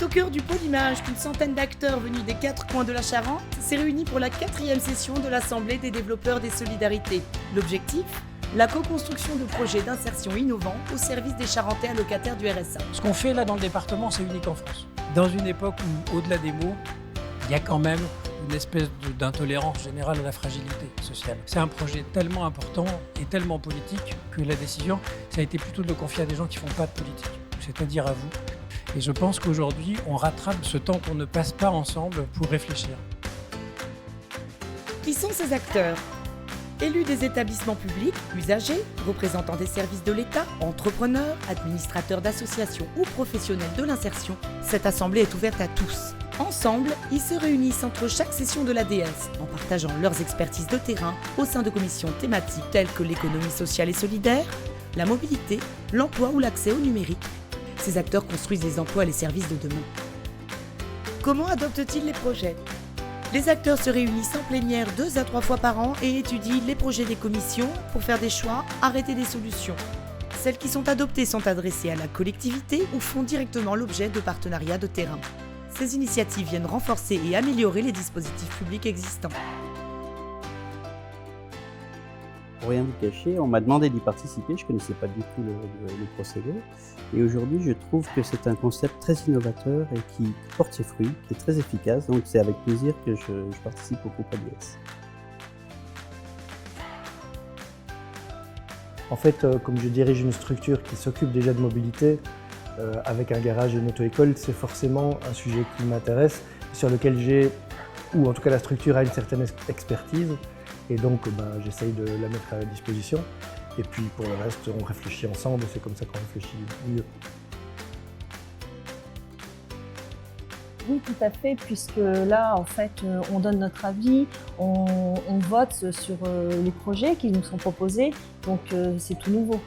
C'est au cœur du pôle image qu'une centaine d'acteurs venus des 4 coins de la Charente s'est réunie pour la 4e session de l'Assemblée des développeurs des solidarités. L'objectif ? La co-construction de projets d'insertion innovants au service des Charentais allocataires du RSA. Ce qu'on fait là dans le département, c'est unique en France. Dans une époque où, au-delà des mots, il y a quand même une espèce d'intolérance générale à la fragilité sociale. C'est un projet tellement important et tellement politique que la décision, ça a été plutôt de le confier à des gens qui ne font pas de politique, c'est-à-dire à vous. Et je pense qu'aujourd'hui, on rattrape ce temps qu'on ne passe pas ensemble pour réfléchir. Qui sont ces acteurs ? Élus des établissements publics, usagers, représentants des services de l'État, entrepreneurs, administrateurs d'associations ou professionnels de l'insertion, cette assemblée est ouverte à tous. Ensemble, ils se réunissent entre chaque session de l'ADS en partageant leurs expertises de terrain au sein de commissions thématiques telles que l'économie sociale et solidaire, la mobilité, l'emploi ou l'accès au numérique. Ces acteurs construisent les emplois et les services de demain. Comment adoptent-ils les projets ? Les acteurs se réunissent en plénière 2 à 3 fois par an et étudient les projets des commissions pour faire des choix, arrêter des solutions. Celles qui sont adoptées sont adressées à la collectivité ou font directement l'objet de partenariats de terrain. Ces initiatives viennent renforcer et améliorer les dispositifs publics existants. Pour rien vous cacher, on m'a demandé d'y participer, je ne connaissais pas du tout le procédé. Et aujourd'hui, je trouve que c'est un concept très innovateur et qui porte ses fruits, qui est très efficace. Donc c'est avec plaisir que je participe au groupe ADS. En fait, comme je dirige une structure qui s'occupe déjà de mobilité, avec un garage et une auto-école, c'est forcément un sujet qui m'intéresse, sur lequel ou en tout cas la structure a une certaine expertise. Et donc j'essaye de la mettre à disposition. Et puis pour le reste, on réfléchit ensemble, c'est comme ça qu'on réfléchit mieux. Oui, tout à fait, puisque là, en fait, on donne notre avis, on vote sur les projets qui nous sont proposés, donc c'est tout nouveau.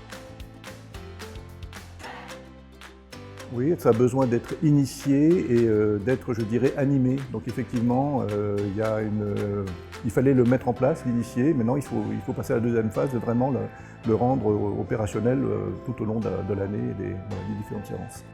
Oui, ça a besoin d'être initié et d'être, je dirais, animé. Donc effectivement, il fallait le mettre en place, l'initier. Maintenant, il faut passer à la deuxième phase de vraiment le rendre opérationnel tout au long de l'année et des différentes séances.